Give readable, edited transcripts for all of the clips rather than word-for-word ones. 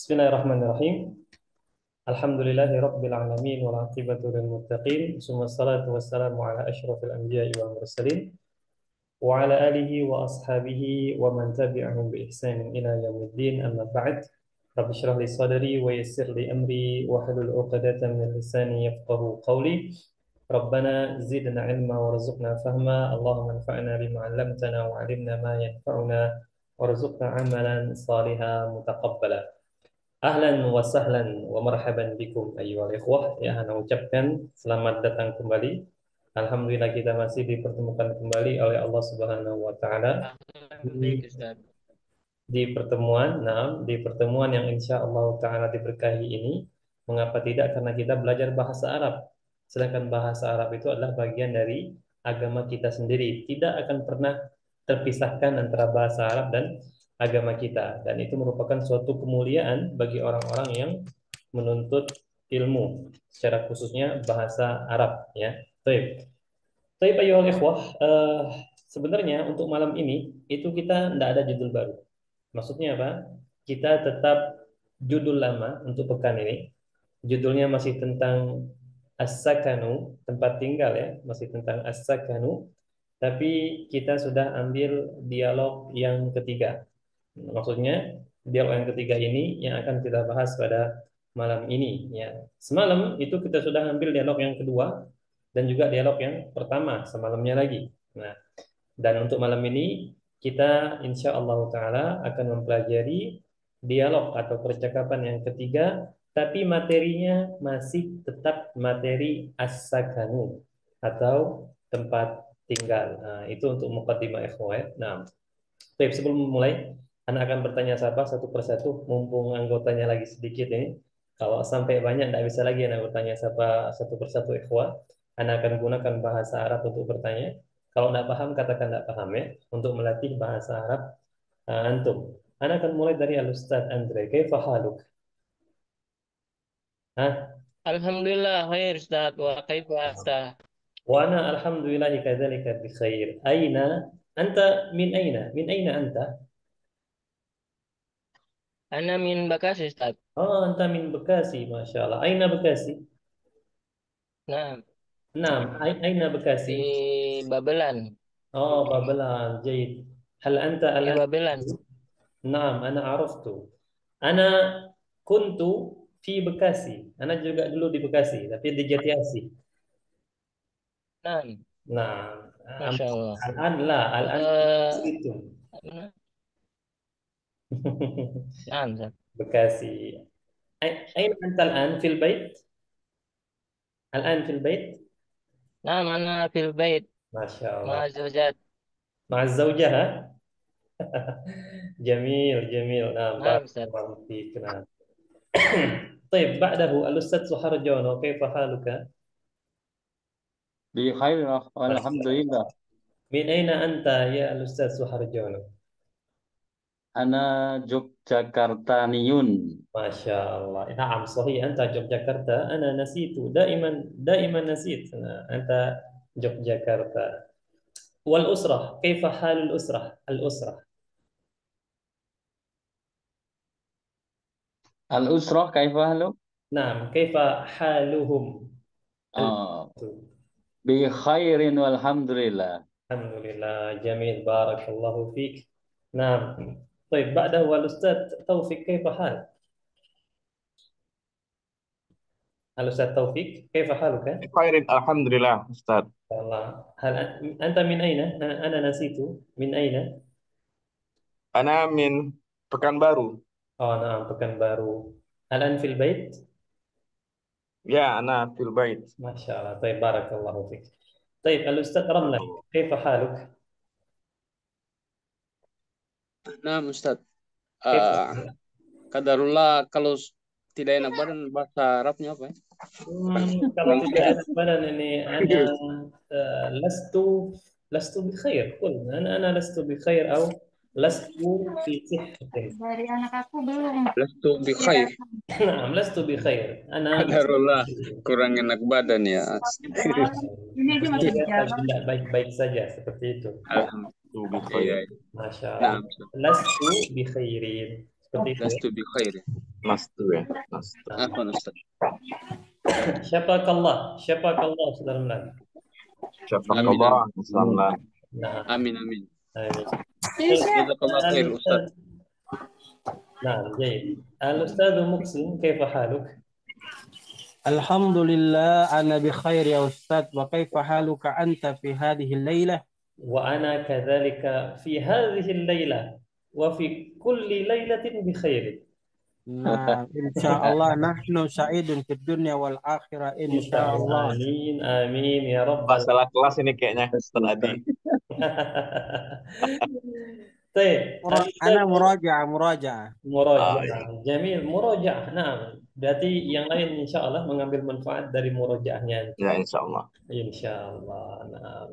Bismillahirrahmanirrahim. Alhamdulillahi rabbil alamin wal aqibatu lil muttaqin. Wassalatu wassalamu ala asyrafil anbiya'i wal mursalin wa ala alihi wa ashabihi wa man tabi'ahum bi ihsanin ila yaumiddin. Amma ba'd. Rabbi shrah li sadri wa yassir li amri wa hlul 'uqdatam min lisani yafqahu qawli. Rabbana zidna ilma warzuqna fahma. Allahumma anfa'na bima 'allamtana wa 'allimna ma yanfa'una warzuqna amalan salihan mutaqabbala. Ahlan wa sahlan wa marhaban bikum ayyuhal ikhwah. Ya, ana ucapkan selamat datang kembali. Alhamdulillah kita masih dipertemukan kembali oleh Allah Subhanahu wa taala di, Ustaz. di pertemuan yang insya Allah taala diberkahi ini. Mengapa tidak? Karena kita belajar bahasa Arab. Sedangkan bahasa Arab itu adalah bagian dari agama kita sendiri. Tidak akan pernah terpisahkan antara bahasa Arab dan agama kita, dan itu merupakan suatu kemuliaan bagi orang-orang yang menuntut ilmu, secara khususnya bahasa Arab, ya. Baik. Baik, ayolah ikhwah, sebenarnya untuk malam ini itu kita tidak ada judul baru. Maksudnya apa? Kita tetap judul lama untuk pekan ini. Judulnya masih tentang as-sakanu, tempat tinggal, ya, masih tentang as-sakanu, tapi kita sudah ambil dialog yang ketiga. Maksudnya dialog yang ketiga ini yang akan kita bahas pada malam ini, ya. Semalam itu kita sudah ambil dialog yang kedua dan juga dialog yang pertama semalamnya lagi. Nah, dan untuk malam ini kita insya Allah Ta'ala akan mempelajari dialog atau percakapan yang ketiga, tapi materinya masih tetap materi as-sakanu atau tempat tinggal. Nah, itu untuk muqaddimah ikhwah. Nah, baik, sebelum mulai, Anda akan bertanya siapa satu persatu, mumpung anggotanya lagi sedikit ini. Kalau sampai banyak, tidak bisa lagi Anda bertanya siapa satu persatu ikhwah. Anda akan gunakan bahasa Arab untuk bertanya. Kalau tidak paham, katakan tidak paham, ya, untuk melatih bahasa Arab antum. Anda akan mulai dari Al-Ustaz Andre. Kaifa haluk? Hah? Alhamdulillah khair Ustaz. Wa kaifa anta? Wa ana alhamdulillahi kadzalika bi khair. Aina anta min aina? Min aina anta? Ana min Bekasi Ustaz. Oh, anta min Bekasi, Masya Allah. Aina Bekasi? Nah, Naam, aina Bekasi? di Babelan. Oh, Babelan, جيد. هل أنت Di الآن؟ Babelan. نعم، أنا عرفت. أنا كنت في Bekasi. أنا juga dulu di Bekasi, tapi di Jatiasi. Nah, Nah, Masya Allah. الآن لا، الآن Eh, itu. mana? Nah, Ustaz. Bekasi. أين أنت الآن في البيت؟ الآن في البيت؟ Nah, mana fil bait. ما شاء الله. Ma zaujat. مع الزوجة ها؟ جميل جميل. نعم، Nah, بارك Ustaz. الله فيك. نعم. طيب، بعده الأستاذ سحرجون، كيف حالك؟ بخير ما والحمد شاء الله. لله. من أين أنت يا الأستاذ سحرجون؟ أنا جوكجاكرتانيون. ما شاء الله. نعم صحيح، أنت جوكجاكرتا. أنا نسيت دائما دائما نسيت. أنت جوكجاكرتا. والأسرة، كيف حال الأسرة؟ الأسرة. الأسرة كيف أهله؟ نعم، كيف حالهم؟ آه الأسرة. بخير والحمد لله. الحمد لله، جميل، بارك الله فيك. نعم. طيب، بعده الأستاذ توفيق، كيف حالك؟ الأستاذ توفيق، كيف حالك؟ Khairin, alhamdulillah, Ustaz. الله. هل أنت من أين؟ أنا نسيت. من أين؟ Ana min Pekanbaru. نعم، Pekanbaru. الآن في البيت؟ Ya, ana fil bait. ما شاء الله. طيب، بارك الله فيك. طيب، الأستاذ رملة، كيف حالك؟ Nah, Ustaz, كيف eh حالك؟ kadarullah kalau tidak enak badan bahasa Arabnya apa ya? kalau Kurang tidak sehat. enak badan ini, أنا لست بخير. قل أنا لست بخير أو لست في صحة. Dari anak aku belum. Lastu bi khair. نعم، لست بخير. أنا لست Kadarullah بخير. kurang enak badan ya. Ini aja masih di Maksudnya jalan. tidak baik-baik saja, seperti itu. Tu bi Alhamdulillah. khair. Iya, iya. Masya Nah, Allah. Lastu bi khairin. Seperti itu, ya. lastu bi khair. Nastu ya. Nastu. Apa Ustaz? Syafakallah, syafakallah, saudara Mlan. Syafakallah. Assalamualaikum. Nah, Amin amin. amin. Jazakallah khair Ustaz. نعم جيد الأستاذ محسن كيف حالك؟ الحمد لله أنا بخير يا أستاذ وكيف حالك أنت في هذه الليلة؟ وأنا كذلك في هذه الليلة وفي كل ليلة بخير نعم إن شاء الله نحن سعيد في الدنيا والآخرة إن شاء الله. آمين آمين يا رب Masalah kelas ini kayaknya Ustaz Adi. طيب أنا مراجعة. مراجعة جميل مراجعة نعم berarti yang lain insya Allah mengambil manfaat dari murajaahnya Ya insya Allah. insya Allah nah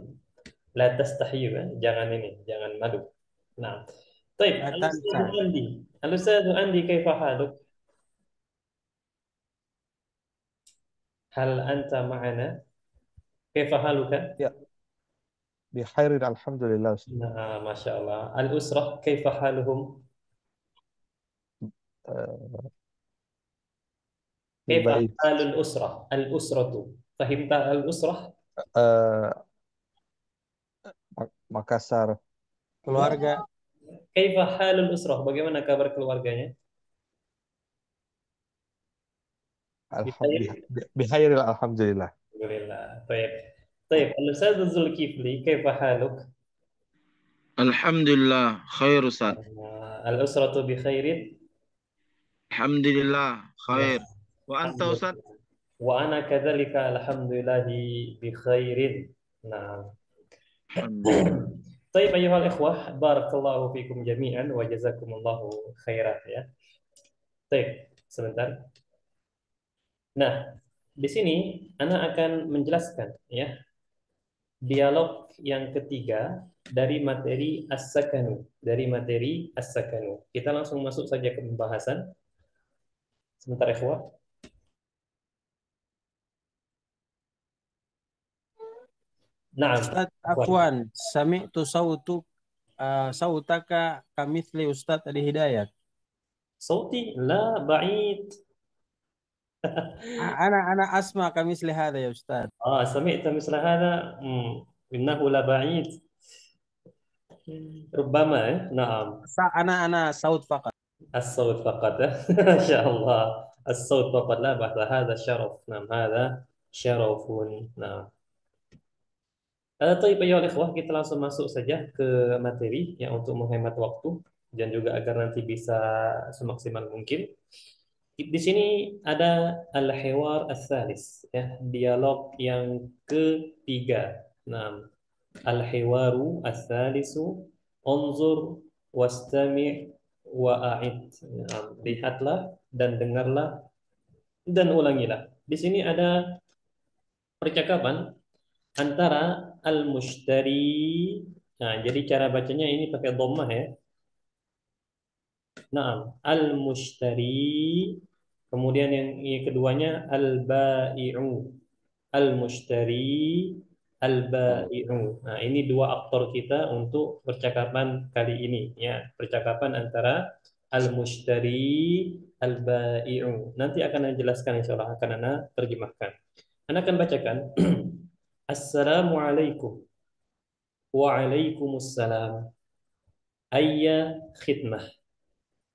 la tastahi jangan jangan malu nah طيب الأستاذ عندي كيف حالك هل أنت معنا كيف حالك بخير الحمد لله. nah ما شاء الله الأسرة كيف حالهم كيف baik. حال الأسرة فهمت الأسرة Makassar. Keluarga. كيف حال الأسرة bagaimana kabar keluarganya بخير الحمد لله. alhamdulillah طيب الأستاذ الزلكيفلي كيف حالك Alhamdulillah, khair Ustaz. الأسرة بخير Alhamdulillah, khair. Wa anta Ustaz? وأنا كذلك الحمد لله بخير نعم طيب أيها الإخوة بارك الله فيكم جميعا وجزاكم الله خيرا ya طيب sebentar nah di sini Ana akan menjelaskan ya dialog yang ketiga dari materi as-sakanu kita langsung masuk saja ke pembahasan sebentar ikhwah نعم أستاذ عفوا سمعت صوتك كمثل أستاذ الهداية. صوتي لا بعيد أنا أسمع كمثل هذا يا أستاذ. سمعت مثل هذا إنه لبعيد ربما نعم أنا صوت فقط. الصوت فقط ما شاء الله الصوت فقط لا بأس هذا شرف نعم هذا شرف نعم طيب أيها الإخوة kita langsung masuk saja ke materi yang untuk menghemat waktu dan juga agar nanti bisa semaksimal mungkin. Di sini ada al-hiwar ats-tsalis ya, dialog yang ketiga. Nah, al-hiwaru ats-tsalisu unzur wastami' wa'id. Nah, lihatlah dan dengarlah dan ulangilah. Di sini ada percakapan antara al-mushtari. Nah, jadi cara bacanya ini pakai dhammah ya. Nah, al-mushtari. Kemudian yang keduanya al-bai'u. Al-mushtari, al-bai'u. Nah, ini dua aktor kita untuk percakapan kali ini ya. Percakapan antara al-mushtari, al-bai'u. Nanti akan saya jelaskan insyaallah akan Ana terjemahkan. Ana akan bacakan Assalamualaikum. Waalaikumsalam. Ayya khidmah.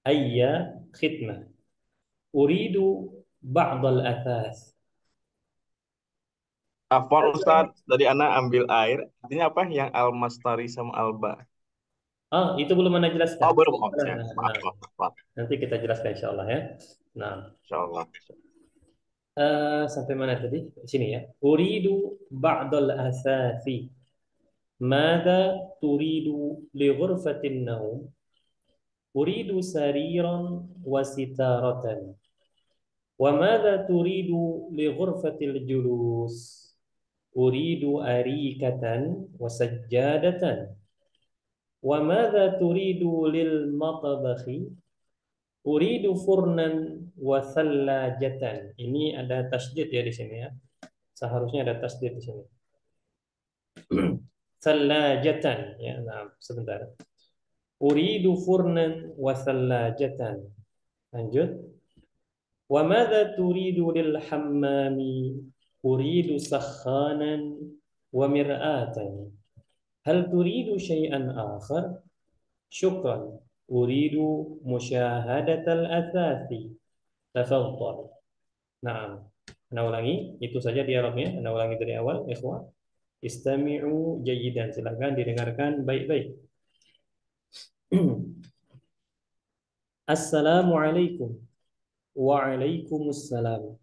Ayya khidmah. Uridu ba'd al-athas. Afwan Ustaz, tadi Ana ambil air. Artinya apa? Yang al-mastari sama al-ba. Itu belum Ana jelaskan. Oh, belum. Maaf. Nanti kita jelaskan insyaallah ya. Nah, insyaallah. Sampai mana tadi? Sini ya. Uridu ba'dal asasi. Mada turidu li ghurfatin naum? Uridu sariran wa sitaratan. Wa mada turidu li ghurfatil julus? Uridu arikatan wa sajjadatan. Wa mada turidu lil matabakhi? Uridu furnan wa thallajatan. Ini ada tasdid ya di sini ya. Seharusnya ada tasdid di sini. Thallajatan ya. Nah, sebentar. Uridu furnan wa thallajatan. Lanjut. Wa madza turidu lil hammami? Uridu sakhanan wa mir'atan. Hal turidu syai'an akhar? Syukran. Uridu musyahadatal athasi. Tafadhal. Naam. Ana ulangi, itu saja dialognya. Ana ulangi dari awal, ikhwah. Istami'u jayidan. Silakan didengarkan baik-baik. Assalamualaikum. Waalaikumsalam.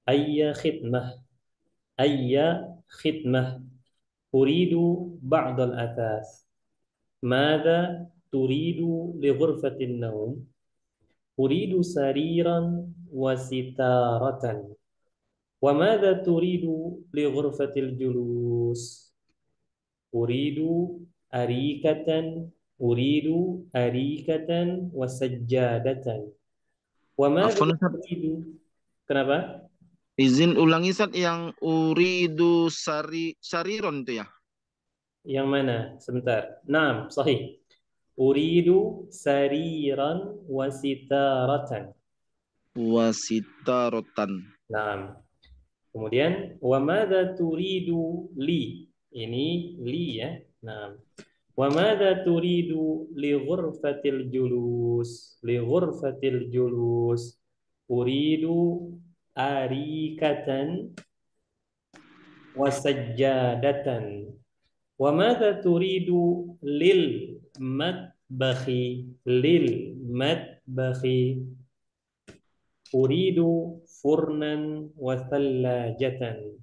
Ayya khidmah. Ayya khidmah. Uridu ba'dal athas. Mada turidu li ghurfatin naum? Uridu sariran wa sitaratan. Wa mada turidu li ghurfatil julus? Uridu arikatan. Uridu arikatan wa sajjadatan. Wa mada Afwan Ustaz, turidu? Kenapa? izin ulangi Ustaz yang uridu sariron itu ya. Yang mana? Sebentar. Naam, sahih. Uridu sariran wa sitaratan. Wasitarotan. Naam. Kemudian wa madza turidu li? Ini li ya. Naam. Wa madza turidu li ghurfatil julus? Li ghurfatil julus. Uridu arikatan wa sajjadatan. Wa madza turidu lil matbakhi? Lil matbakhi. Uridu furnan wa thallajatan.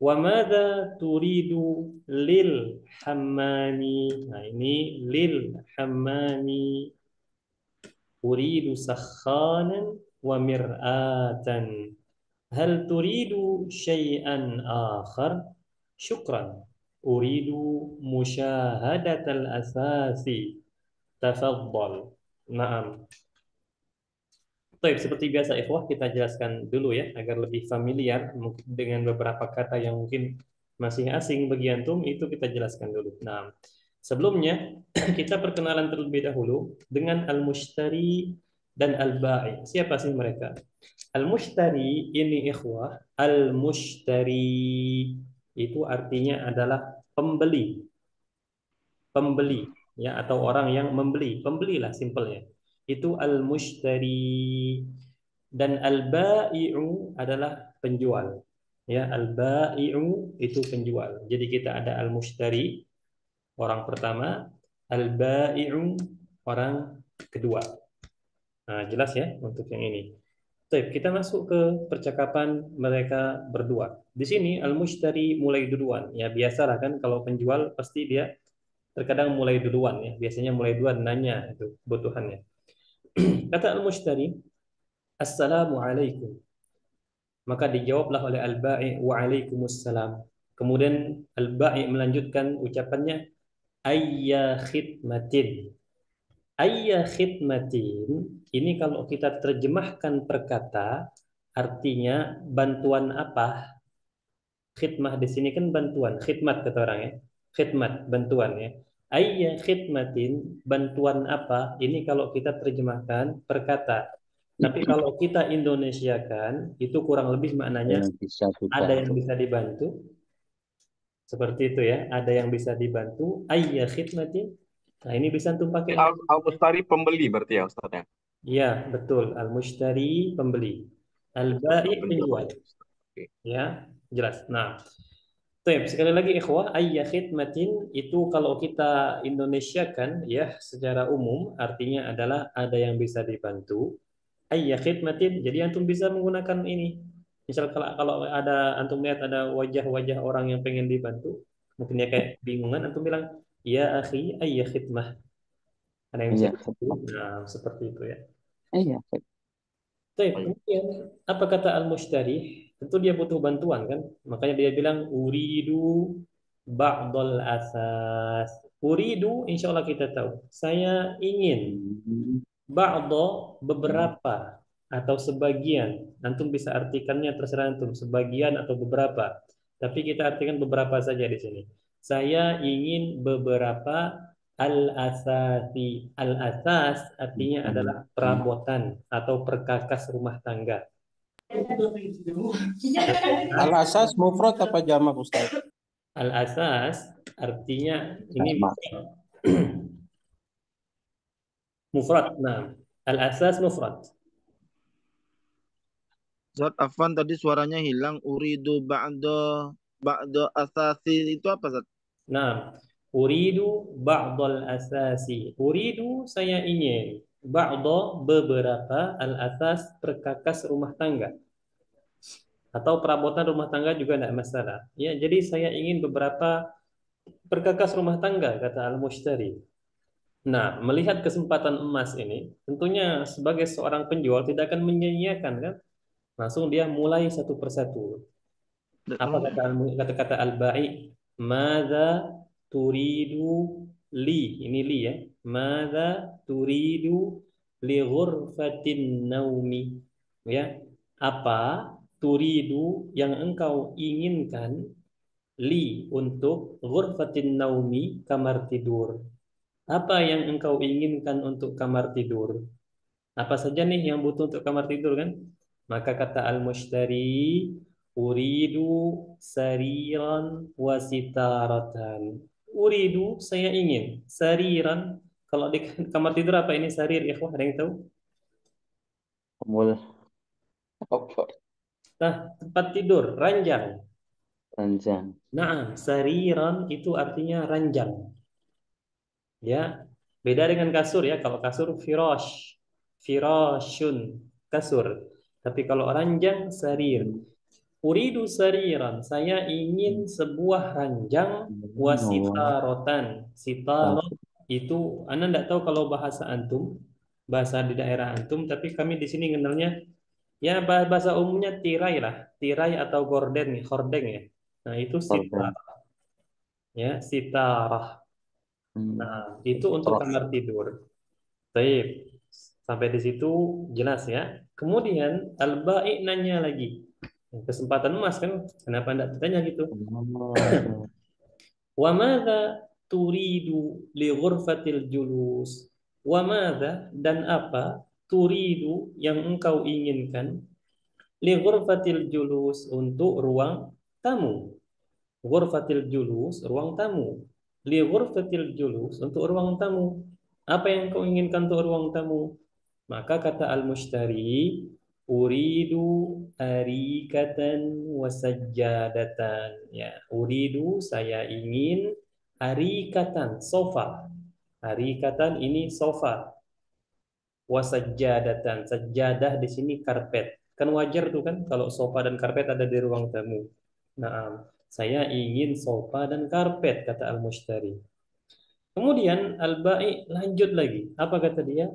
Wa madza turidu lil hammami? Nah, ini lil hammami. Uridu sakhanan wa mir'atan. Hal turidu syai'an akhar? Syukran. Uridu musyahadatal asasi. Tafadhal. Naam. Baik, seperti biasa ikhwah kita jelaskan dulu ya agar lebih familiar mungkin dengan beberapa kata yang mungkin masih asing bagi antum, itu kita jelaskan dulu. Nah, sebelumnya kita perkenalan terlebih dahulu dengan al-mushtari dan al-ba'i. Siapa sih mereka? Al-mushtari ini ikhwah, al-mushtari itu artinya adalah pembeli. Pembeli ya, atau orang yang membeli. Pembelilah simpelnya. Itu al-mushtari. Dan al-ba'i'u adalah penjual. Ya, al-ba'i'u itu penjual. Jadi kita ada al-mushtari orang pertama, al-ba'i'u orang kedua. Nah, jelas ya untuk yang ini. Baik, kita masuk ke percakapan mereka berdua. Di sini al-mushtari mulai duluan. Ya, biasalah kan kalau penjual pasti dia terkadang mulai duluan ya. Biasanya mulai duluan nanya itu kebutuhannya. Kata al-mushtari, Assalamualaikum. Maka dijawablah oleh al-ba'i, Waalaikumsalam. Kemudian al-ba'i melanjutkan ucapannya, Ayya khidmatin. Ayya khidmatin, ini kalau kita terjemahkan per kata, artinya bantuan apa? Khidmah di sini kan bantuan, khidmat kata orang ya. Khidmat, bantuan ya. Ayya khidmatin, bantuan apa? Ini kalau kita terjemahkan per kata. Tapi kalau kita Indonesiakan, itu kurang lebih maknanya ada yang bisa dibantu. Seperti itu ya, ada yang bisa dibantu. Ayya khidmatin. Nah, ini bisa antum pakai. Al-mushtari pembeli berarti ya Ustaz ya? Iya, betul. Al-mushtari pembeli. Al-ba'i penjual. Ya, jelas. Nah, sekali lagi ikhwah, ayya khidmatin itu kalau kita Indonesiakan ya secara umum artinya adalah ada yang bisa dibantu. Ayya khidmatin, jadi antum bisa menggunakan ini. Misal kalau ada antum lihat ada wajah-wajah orang yang pengen dibantu, mungkin ya kayak bingungan, antum bilang, ya akhi, ayya khidmah. Ada yang bisa dibantu. Nah, seperti itu ya. Iya. Kemudian apa kata al-mushtari? Tentu dia butuh bantuan kan? Makanya dia bilang uridu ba'dal asas. Uridu insya Allah kita tahu. Saya ingin ba'do beberapa atau sebagian. Antum bisa artikannya terserah antum, sebagian atau beberapa. Tapi kita artikan beberapa saja di sini. Saya ingin beberapa Al-asasi. Al-asas artinya adalah perabotan atau perkakas rumah tangga. Al-asas mufrad apa jamak Ustaz? Al-asas artinya ini mufrad. Nah, al-asas mufrad. Zat Afan tadi suaranya hilang. Uridu ba'da asasi itu apa Zat? Nah, uridu ba'dal asasi. Uridu saya ingin. Ba'da beberapa, al-asas perkakas rumah tangga. Atau perabotan rumah tangga juga tidak masalah. Ya, jadi saya ingin beberapa perkakas rumah tangga, kata al-mushtari. Nah, melihat kesempatan emas ini, tentunya sebagai seorang penjual tidak akan menyia-nyiakan kan? Langsung dia mulai satu persatu. Apa kata al-ba'i? Madza turidu li. Ini li ya. Madza turidu li ghurfatin naumi. Ya. Apa turidu yang engkau inginkan li untuk ghurfatin naumi, kamar tidur. Apa yang engkau inginkan untuk kamar tidur? Apa saja nih yang butuh untuk kamar tidur kan? Maka kata al-mushtari, uridu sariran wasitaratan. Uridu saya ingin sariran. Kalau di kamar tidur apa ini sarir? Ikhwah ada yang tahu? Mul apa? Nah, tempat tidur, ranjang. Ranjang. Nah, sariran itu artinya ranjang. Ya, beda dengan kasur ya. Kalau kasur firash, firashun, kasur. Tapi kalau ranjang sarir. Uridu sariran, saya ingin sebuah ranjang wasitarotan. Sitarot itu, Anda tidak tahu kalau bahasa antum, bahasa di daerah antum, tapi kami di sini kenalnya ya bahasa umumnya tirai lah, tirai atau gorden, hordeng ya. Nah itu sitar, ya sitarah. Nah itu untuk kamar tidur. Baik, sampai di situ jelas ya. Kemudian al-ba'i nanya lagi. Kesempatan emas kan, kenapa tidak bertanya gitu? Wa madza turidu li ghurfatil julus? Wa madza dan apa turidu yang engkau inginkan li ghurfatil julus untuk ruang tamu. Ghurfatil julus ruang tamu. Li ghurfatil julus untuk ruang tamu. Apa yang kau inginkan untuk ruang tamu? Maka kata al-mushtari, uridu arikatan wasajjadatan. Ya, uridu saya ingin arikatan sofa. Arikatan ini sofa. Wasajjadatan. Sajjadah di sini karpet. Kan wajar tuh kan kalau sofa dan karpet ada di ruang tamu. Nah, saya ingin sofa dan karpet kata al-mushtari. Kemudian al-ba'i lanjut lagi. Apa kata dia?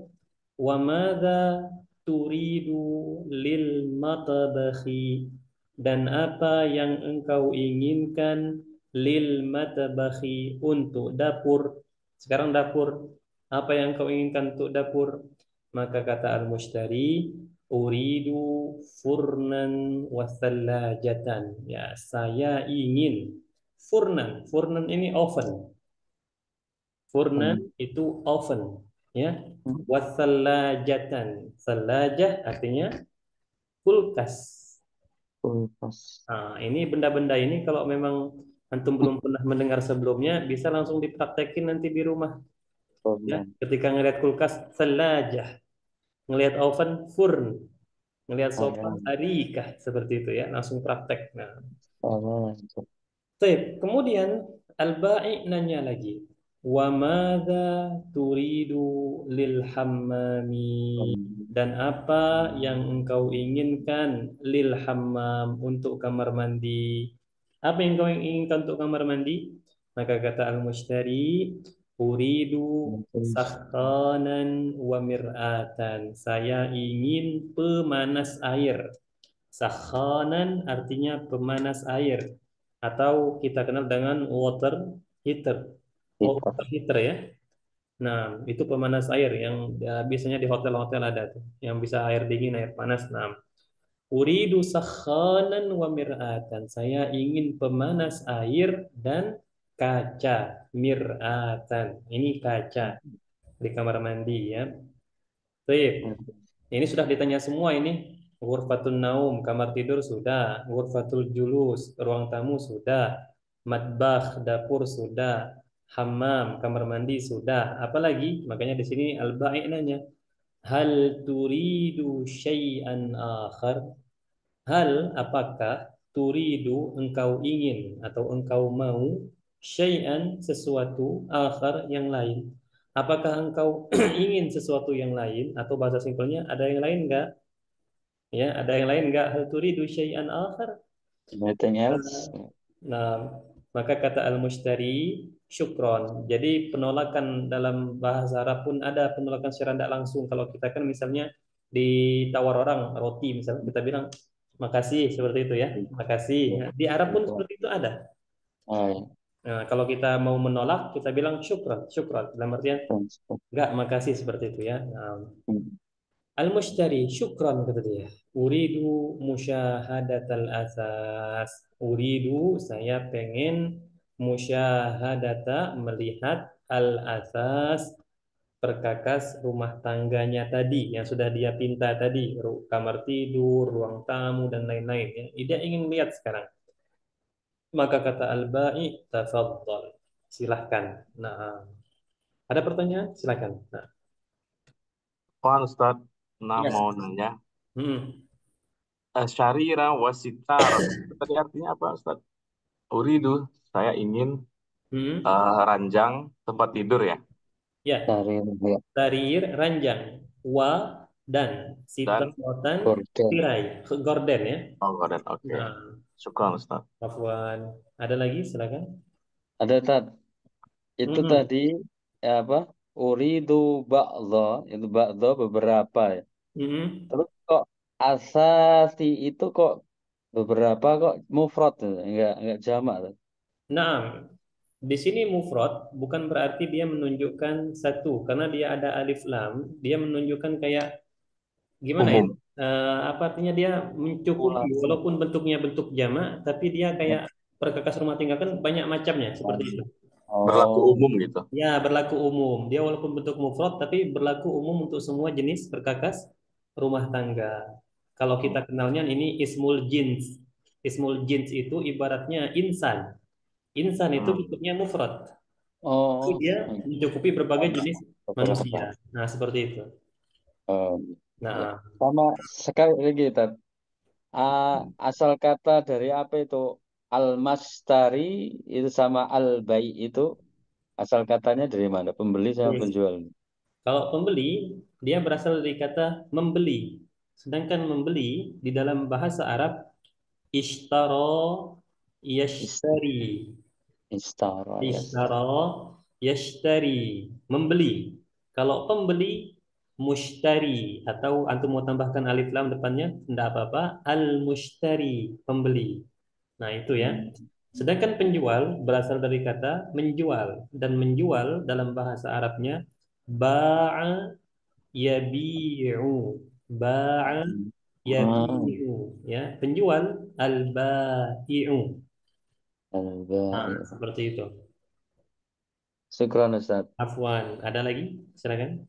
Wa madza turidu lil matabakhi dan apa yang engkau inginkan lil matabakhi untuk dapur. Sekarang dapur, apa yang engkau inginkan untuk dapur? Maka kata al-mushtari, uridu furnan wasallajatan. Ya, saya ingin furnan. Furnan ini oven. Furnan itu oven, ya. Wasallajatan. Salajah artinya kulkas. Kulkas. Nah, ini benda-benda ini kalau memang antum belum pernah mendengar sebelumnya, bisa langsung dipraktekin nanti di rumah. Ya, ketika ngelihat kulkas, salajah. Ngelihat oven, furn. Ngelihat sofa, arikah. Seperti itu ya, langsung praktek. Nah. Kemudian al-ba'i nanya lagi. Wa madza turidu lil hammami dan apa yang engkau inginkan lil hammam untuk kamar mandi. Apa yang engkau inginkan untuk kamar mandi? Maka kata al-mushtari, uridu sakhanan wa mir'atan. Saya ingin pemanas air. Sakhanan artinya pemanas air atau kita kenal dengan water heater. Water heater ya. Nah, itu pemanas air yang biasanya di hotel-hotel ada tuh, yang bisa air dingin, air panas. Nah, uridu sakhanan wa mir'atan. Saya ingin pemanas air dan kaca. mir'atan. Ini kaca di kamar mandi ya. Baik. Ini sudah ditanya semua ini. Ghurfatun naum, kamar tidur sudah. Ghurfatul julus, ruang tamu sudah. Matbakh, dapur sudah. Hammam, kamar mandi sudah. Apalagi? Makanya di sini Al-Ba'i nanya, hal turidu syai'an akhar? Hal apakah turidu engkau ingin atau engkau mau syai'an sesuatu akhar yang lain? Apakah engkau ingin sesuatu yang lain atau bahasa simpelnya ada yang lain enggak? Ya, ada yang lain enggak? Hal turidu syai'an akhar? Anything else? Nah, maka kata al-mushtari syukron. Jadi penolakan dalam bahasa Arab pun ada penolakan secara tidak langsung. Kalau kita kan misalnya ditawar orang roti misalnya kita bilang makasih seperti itu ya. Makasih. Ya, di Arab pun seperti itu ada. Oh, ya. Nah, kalau kita mau menolak kita bilang syukron, syukron. Dalam artian enggak makasih seperti itu ya. Nah, al-mushtari syukran kata dia. Uridu musyahadatal asas. Uridu saya pengen musyahadata melihat al-asas perkakas rumah tangganya tadi yang sudah dia pinta tadi, kamar tidur, ruang tamu dan lain-lain ya. Dia ingin lihat sekarang. Maka kata al-ba'i tafadhal. Silahkan. Nah, ada pertanyaan? Silahkan. Nah. Pak Ustaz, Yes. mau nanya. Hmm. Syarira wasitar. Itu tadi artinya apa Ustaz? Uridu, saya ingin Hmm. ranjang tempat tidur ya. Ya. Tarir ranjang, wa dan sitar dan tirai, gorden ya. Oh, gorden. Oke. Nah, Syukran Ustaz. afwan. Ada lagi silakan. Ada Tad. Itu tadi apa? Uridu ba'dha, itu ba'dha beberapa ya. Terus kok asasi itu kok beberapa kok mufrad enggak jamak tuh. Nah, di sini mufrad bukan berarti dia menunjukkan satu karena dia ada alif lam, dia menunjukkan kayak gimana ya? Apa artinya dia mencukupi walaupun bentuknya bentuk jamak tapi dia kayak perkakas rumah tangga kan banyak macamnya seperti itu. Berlaku umum gitu. Ya, berlaku umum. Dia walaupun bentuk mufrad tapi berlaku umum untuk semua jenis perkakas rumah tangga. Kalau kita kenalnya ini ismul jins. Ismul jins itu ibaratnya insan. Insan itu bentuknya mufrad. Jadi dia mencukupi berbagai jenis manusia. Nah, seperti itu. Nah, sama sekali lagi Tad. Asal kata dari apa itu al-mashtari itu sama al-bai itu asal katanya dari mana? Pembeli sama penjual. Kalau pembeli dia berasal dari kata membeli. Sedangkan membeli di dalam bahasa Arab ishtara yashtari. Ishtara yashtari, membeli. Kalau pembeli mushtari atau antum mau tambahkan alif lam depannya tidak apa-apa, al-mushtari, pembeli. Nah, itu ya. Sedangkan penjual berasal dari kata menjual dan menjual dalam bahasa Arabnya ba'a yabi'u. Ba'a yabi'u ya, penjual al-ba'i'u. Nah, seperti itu. Syukran Ustaz. Afwan, ada lagi? Silakan.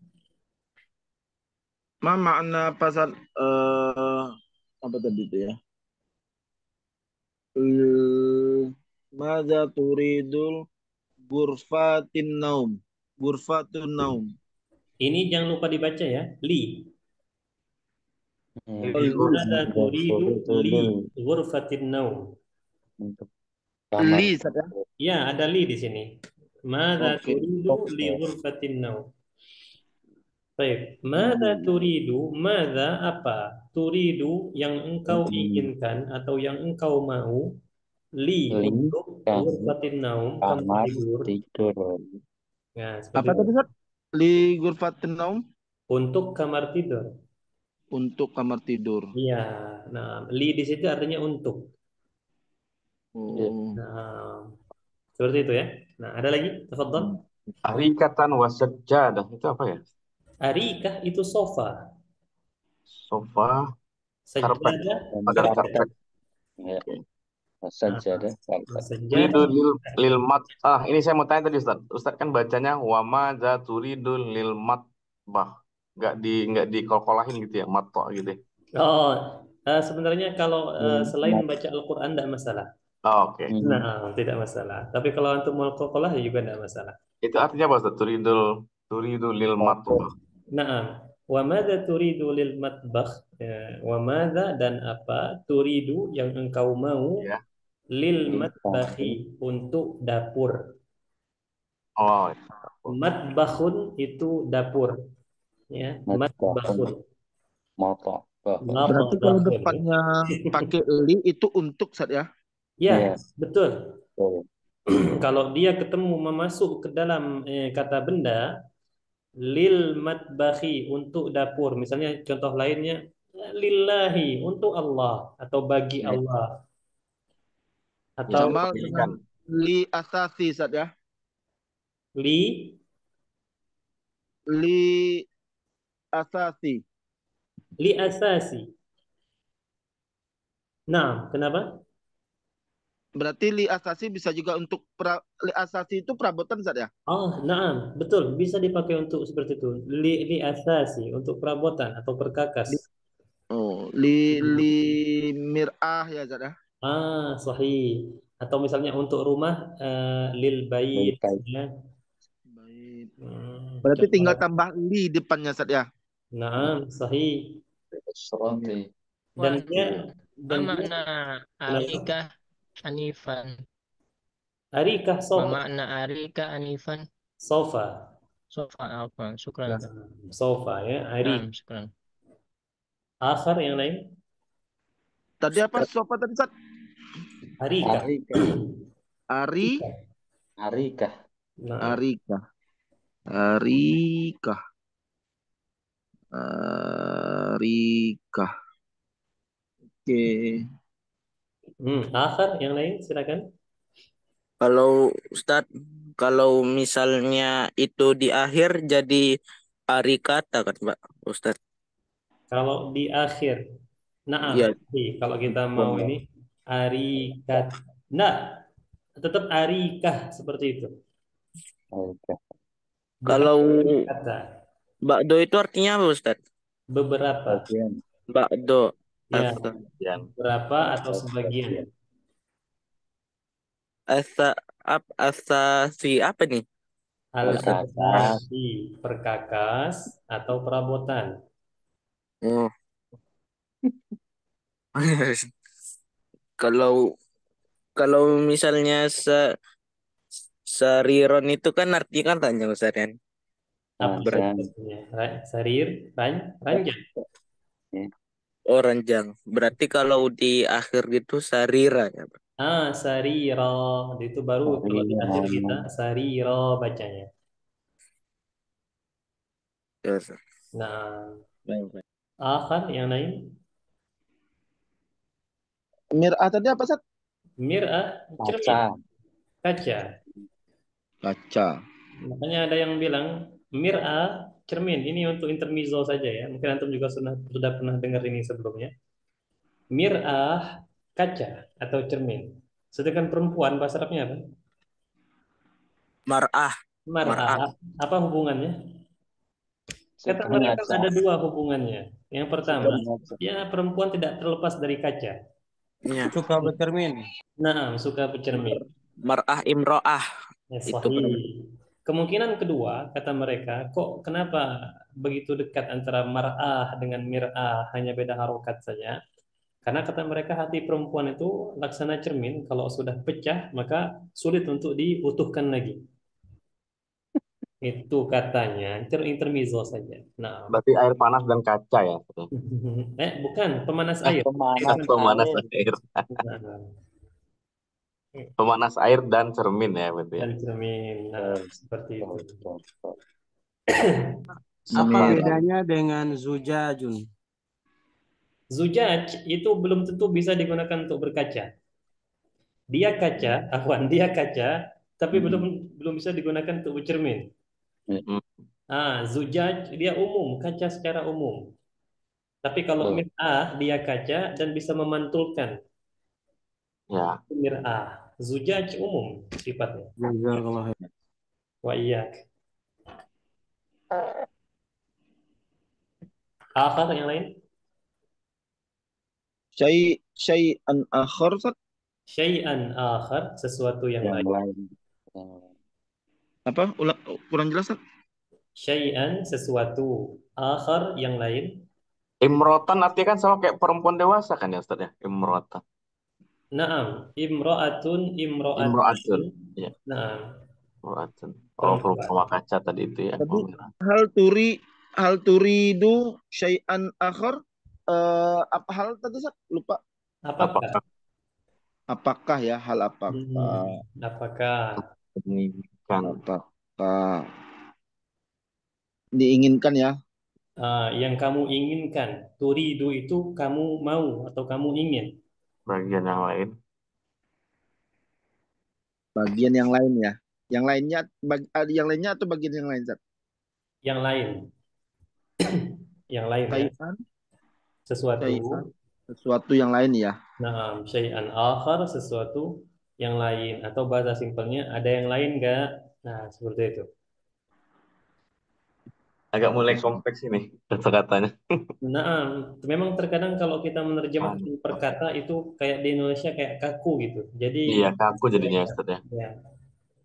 Ma makna pasal apa tadi itu ya? Mada turidul ghurfatin naum. Ghurfatun naum. Ini jangan lupa dibaca ya. Li. Mada turidu li ghurfatin naum. Li saja. Ya, ada li di sini. Mada turidu li ghurfatin naum. Baik, mada turidu, mada apa? Turidu yang engkau inginkan atau yang engkau mau li untuk ghurfatin naum, kamar tidur. Ya, apa tadi Ustaz? Li ghurfatin naum? Untuk kamar tidur. Untuk kamar tidur. Iya, nah li di situ artinya untuk. Oh. Nah, seperti itu ya. Nah, ada lagi? Tafadhal. Arikatan wasajjadah itu apa ya? Arikah itu sofa. Sofa, karpet. Sajjadah, Agar karpet. Ya. Sajadah. Turidu lil mat. Ini saya mau tanya tadi Ustaz. Ustaz kan bacanya wa madza turidu lil matbah. Nggak dikol-kolahin gitu ya, matto gitu. Sebenarnya kalau selain baca Al-Quran tidak masalah. Oke. Nah, tidak masalah. Tapi kalau untuk mengkolah ya juga tidak masalah. Itu artinya apa Ustaz? Turidu lil matbah. Nah, wa madza turidu lil matbakh? Wa madza dan apa? Turidu yang engkau mau lil matbakhi untuk dapur. Oh. Matbakhun itu dapur. Ya, matbakhun. Mata. Berarti kalau depannya pakai li itu untuk Ustaz ya? Ya, betul. Kalau dia ketemu memasuk ke dalam kata benda lil matbakhi untuk dapur, misalnya contoh lainnya lillahi untuk Allah atau bagi Allah atau sama dengan li asasi Ustaz ya? Li asasi. Li asasi. Nah, kenapa? Berarti li asasi bisa juga untuk li asasi itu perabotan Ustaz ya? Nah, betul, bisa dipakai untuk seperti itu. Li asasi untuk perabotan atau perkakas. Li mir'ah ya Ustaz ya? Sahih. Atau misalnya untuk rumah lil bait ya. Berarti tinggal tambah li depannya Ustaz ya? Nah, sahih. Dan makna arikah anifan. Arikah sofa. Makna arikah anifan. Sofa. Apa? Syukran. Sofa ya, arikah. Syukran. Akhir yang lain? Tadi apa sofa tadi Ustaz? Arikah. Arikah. Oke. Akhir yang lain silakan. Kalau Ustadz, kalau misalnya itu di akhir jadi arikata kan Pak Ustadz? Kalau di akhir, kalau kita mau ini arikat, tetap arikah seperti itu. Kalau bakdo itu artinya apa Ustadz? Beberapa. Bakdo. Ya, beberapa atau sebagian. Asasi apa nih? Al-asasi, perkakas atau perabotan. Kalau misalnya sariron itu kan artinya kan ranjang Ustaz kan? Apa sarir, ranjang. Oh, ranjang. Berarti kalau di akhir gitu sarira ya, Pak? Sariro. Itu baru kalau di akhir kita sariro bacanya. Nah, akhir yang lain. Mir'ah tadi apa Ustaz? Mir'ah, cermin. Kaca. Makanya ada yang bilang mir'ah, cermin. Ini untuk intermezzo saja ya. Mungkin antum juga sudah pernah dengar ini sebelumnya. Mir'ah, kaca atau cermin. Sedangkan perempuan bahasa Arabnya apa? Mar'ah. Apa hubungannya? Kata mereka ada dua hubungannya. Yang pertama, ya perempuan tidak terlepas dari kaca. Suka bercermin. Suka bercermin. Mar'ah imro'ah. Itu kemungkinan kedua, kata mereka, kenapa begitu dekat antara mar'ah dengan mir'ah, hanya beda harokat saja? Karena kata mereka hati perempuan itu laksana cermin, kalau sudah pecah maka sulit untuk diutuhkan lagi. Itu katanya, intermezzo saja. Berarti air panas dan kaca ya? Bukan, pemanas air. Pemanas air. Pemanas air dan cermin ya berarti. Dan cermin, seperti itu. Apa bedanya dengan zujajun? Zujaj itu belum tentu bisa digunakan untuk berkaca. Dia kaca, tapi belum bisa digunakan untuk bercermin. Zujaj dia umum, kaca secara umum. Tapi kalau mir'ah dia kaca dan bisa memantulkan. Ya. Mir'ah. Zujaj umum sifatnya. Jazakallah khair. Wa iyyak. Akhar yang lain? Syai'an akhar, Ustaz. Syai'an akhar, sesuatu yang Yang lain. lain. Apa? Kurang jelas, Ustaz? Syai'an, sesuatu. Akhar, yang lain. Imrotan artinya kan sama kayak perempuan dewasa kan ya Ustaz ya? Imrotan. Naam. Imro'atun, imro'atun. Imro'atun. Ya. Naam. Imro'atun. Oh, Perempuan. rumah kaca tadi itu ya. Tadi hal turidu syai'an akhar, apa hal tadi, Ustaz? Lupa. Apakah? Apakah ya, hal apakah? Apakah? Menginginkan. Apakah diinginkan ya? Yang kamu inginkan. Turidu itu kamu mau atau kamu ingin. Bagian yang lain. Bagian yang lain ya. Yang lainnya atau bagian yang lain, Ustaz? Yang lain. Yang lain ya. Syai'an, Sesuatu. sesuatu yang lain ya. Nah, syai'an akhar, sesuatu yang lain. Atau bahasa simpelnya, ada yang lain nggak? Nah, seperti itu. Agak mulai kompleks ini kata-katanya. Nah, memang terkadang kalau kita menerjemahkan per kata itu kayak di Indonesia kayak kaku gitu. Jadi Iya, kaku jadinya Ustaz ya. ya,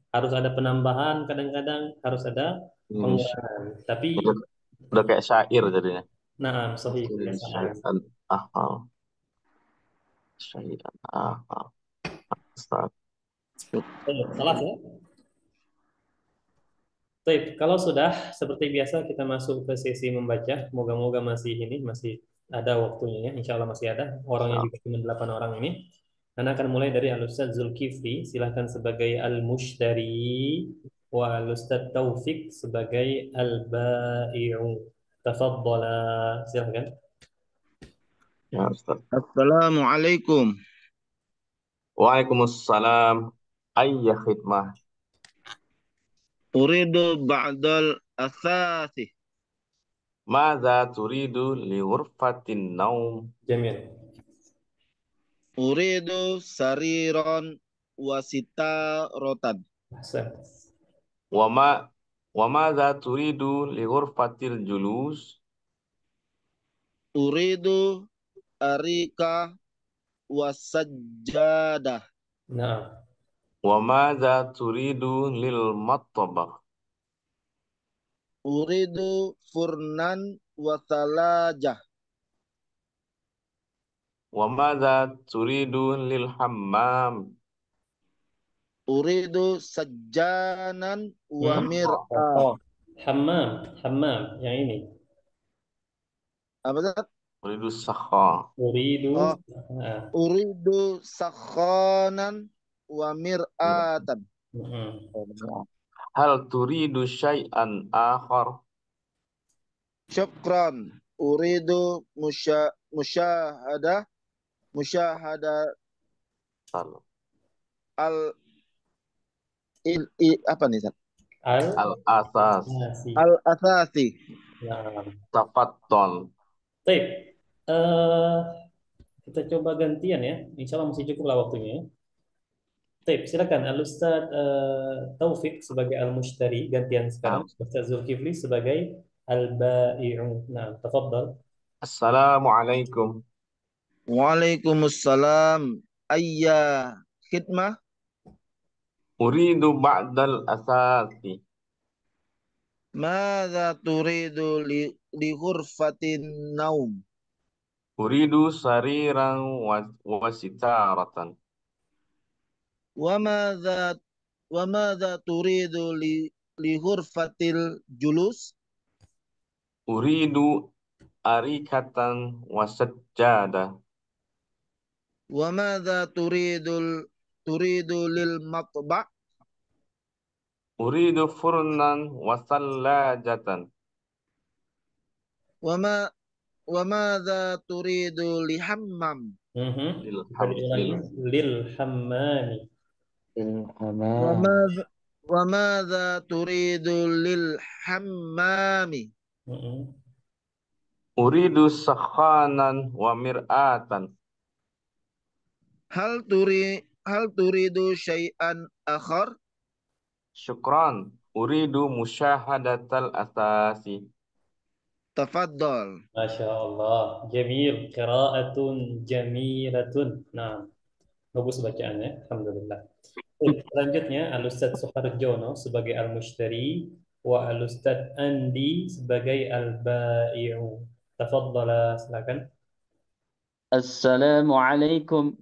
harus ada penambahan, kadang-kadang harus ada pengurangan. Tapi Udah kayak syair jadinya. nah, sahih. Syai'an akhar. Syai'an akhar. Ustaz. Salah ya? Baik, kalau sudah seperti biasa kita masuk ke sesi membaca. Moga-moga masih ada waktunya ya. Insya Allah masih ada. Orangnya juga cuma 8 orang ini. Karena akan mulai dari Al-Ustaz Zulkifli. Silahkan sebagai Al-Mushtari. Wa Al-Ustaz Taufik sebagai Al-Ba'i'u. Tafadhala. Silahkan. Ya Ustaz. Assalamualaikum. Waalaikumsalam. Ayya khidmah. Uridu ba'dal asasi. Maza turidu li ghurfatin naum. Jamil. Uridu sariron wasita rotan. Wa maza turidu li ghurfatil julus. Uridu arika wasajjadah. Nah. Wa maza turidu lil mattabakh. Uridu furnan wasalajah. Wa maza turidu lil hammam. Uridu sajjanan wa mir'ah. Hammam, yang ini. Apa Ustaz? Uridu sakha. Uridu sakhanan wa mir'atan. Hal turidu syai'an akhar. Syukran. Uridu musyahada apa nih, Ustaz? Al-asasi. Tafaddal. Baik. Kita coba gantian ya. Insya Allah masih cukup lah waktunya ya. Baik, silakan Al-Ustaz Taufik sebagai Al-Mushtari gantian sekarang. Ustaz Zulkifli sebagai Al-Ba'i'u. Nah, tafadhal. Assalamualaikum. Waalaikumsalam. Ayya khidmah. Uridu ba'dal asasi. Madza turidu li ghurfatin naum. Uridu sariran wa sitaratan. Wa madza turidu li ghurfatil julus. Uridu arikatan wa sajjadah. Wa madza turidu lil matba'. Uridu furnan wa sallajatan. Wa madza turidu li hammam. Lil hammami. Wa madza turidu lil hammami. Uridu sakhanan wa mir'atan. Uridu hal turidu syai'an akhar? Syukran. Uridu musyahadatal asasi. Tafaddal. Masya Allah. Jamil. Qiraatun jamilatun. Nah, bagus bacaannya. Alhamdulillah. Baik, selanjutnya Al-Ustadz Suharjono sebagai Al-Mushtari wa Al-Ustadz Andi sebagai Al-Bai'u. Tafadhala, silakan. Assalamualaikum.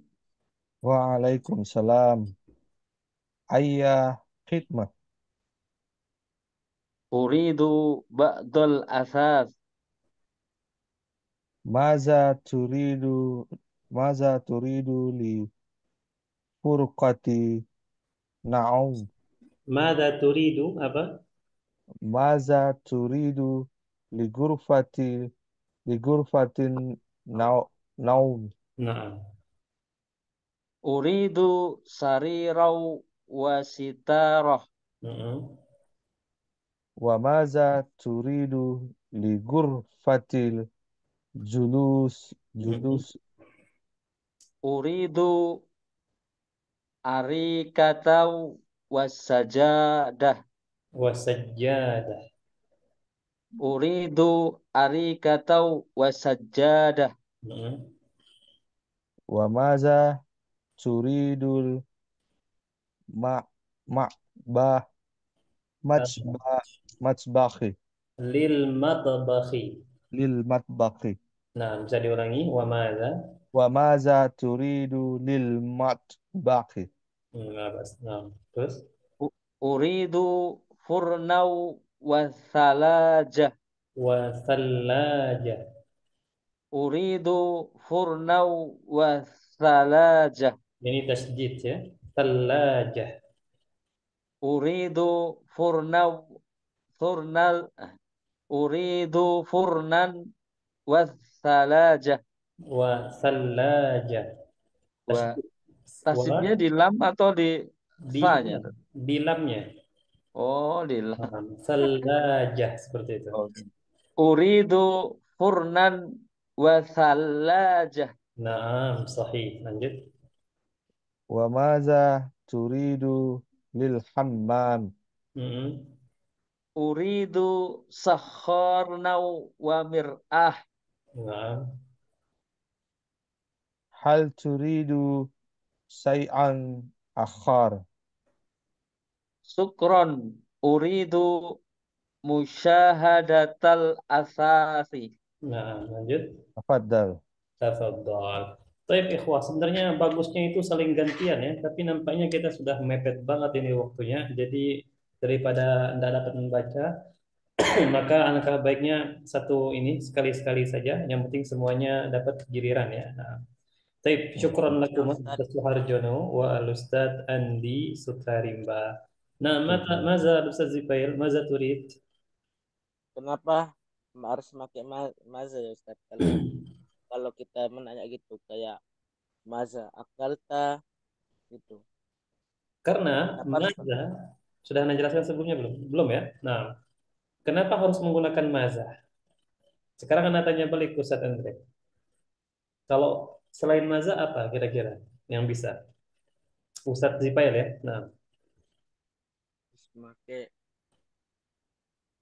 Waalaikumsalam. Ayya khidmah. Uridu ba'dal asas. Maza turidu Maza turidu li furqati na'um. Mada turidu apa? Maza turidu li gurfatin na'um. Nah, Uridu sarirau wasitarah. Wa maza turidu li gurfatil julus. Uridu arikatau wasajadah. wasajjadah. Uridu arikatau wasajadah. Wa maza turidul ma'bah matbakhi Lil matbakhi. lil matbakhi. Nah, bisa diulangi. Wa mada? Wa maza turidu lil matbakhi. Nah, terus? Uridu furnau wasalajah. Wasallajah. Uridu furnau wasalajah. Ini tasjid ya. Tallajah. Uridu furnal Uridu furnan wasalajah. Wasallajah. Tasjidnya di lam atau di fa-nya? Di lamnya. Oh, di lam. Sallajah seperti itu. Uridu furnan wasalajah. Naam, sahih. Lanjut. Wa maza turidu lil hammam. Uridu sakharnau wa mir'ah. Naam. Hal turidu say'an akhar. Sukron. Uridu musyahadatal asasi. Nah, lanjut. Tafadhal. Tafadhal. Baik, ikhwah, sebenarnya bagusnya itu saling gantian ya, tapi nampaknya kita sudah mepet banget ini waktunya. Jadi daripada Anda dapat membaca, maka alangkah baiknya satu ini sekali-sekali saja. Yang penting semuanya dapat giliran ya. Nah, baik, syukran lakum Ustaz Suharjono wa al-Ustaz Andi Sutarimba. Nah, maza Ustaz Zipail, maza turid? Kenapa harus pakai maza ya Ustaz? Kalau kita menanya gitu kayak maza akalta gitu. Karena maza sudah Anda jelaskan sebelumnya belum? Belum ya? Nah, kenapa harus menggunakan maza? Sekarang Anda tanya balik Ustaz Andre. Kalau selain maza apa kira-kira yang bisa? Ustaz Zipail ya? Nah. Pakai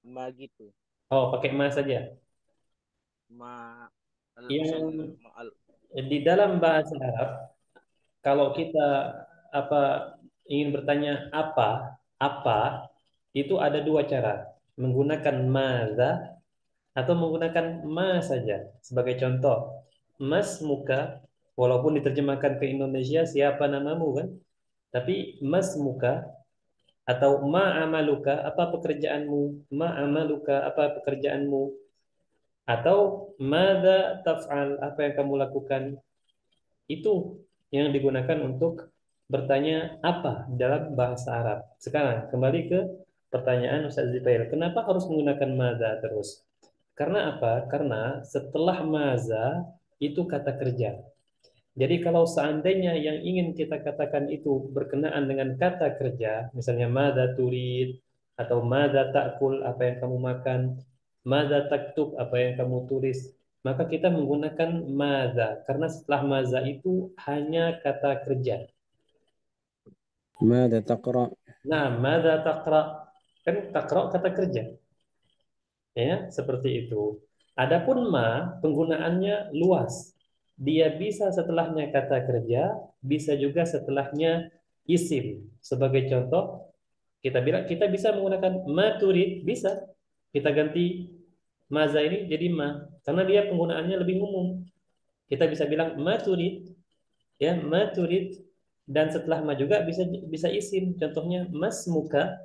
ma gitu. Oh, pakai ma saja. Yang di dalam bahasa Arab, kalau kita ingin bertanya apa itu ada dua cara, menggunakan maza atau menggunakan ma saja. Sebagai contoh, mas muka, walaupun diterjemahkan ke Indonesia siapa namamu kan, tapi mas muka atau ma amaluka, apa pekerjaanmu, ma amaluka, apa pekerjaanmu, atau madza taf'al, apa yang kamu lakukan. Itu yang digunakan untuk bertanya apa dalam bahasa Arab. Sekarang kembali ke pertanyaan Ustaz Zipail. Kenapa harus menggunakan madza terus? Karena apa? Karena setelah madza itu kata kerja. Jadi kalau seandainya yang ingin kita katakan itu berkenaan dengan kata kerja, misalnya madza turid atau madza ta'kul, apa yang kamu makan, madza taktub, apa yang kamu tulis, maka kita menggunakan maza karena setelah maza itu hanya kata kerja. ماذا تقرأ Nah, maza taqra kan taqra kata kerja. Ya, seperti itu. Adapun ma penggunaannya luas. Dia bisa setelahnya kata kerja, bisa juga setelahnya isim. Sebagai contoh, kita bisa menggunakan ma turid, bisa. Kita ganti maza ini jadi ma karena dia penggunaannya lebih umum. Kita bisa bilang ma turid, ya ma turid, dan setelah ma juga bisa isim. Contohnya mas muka,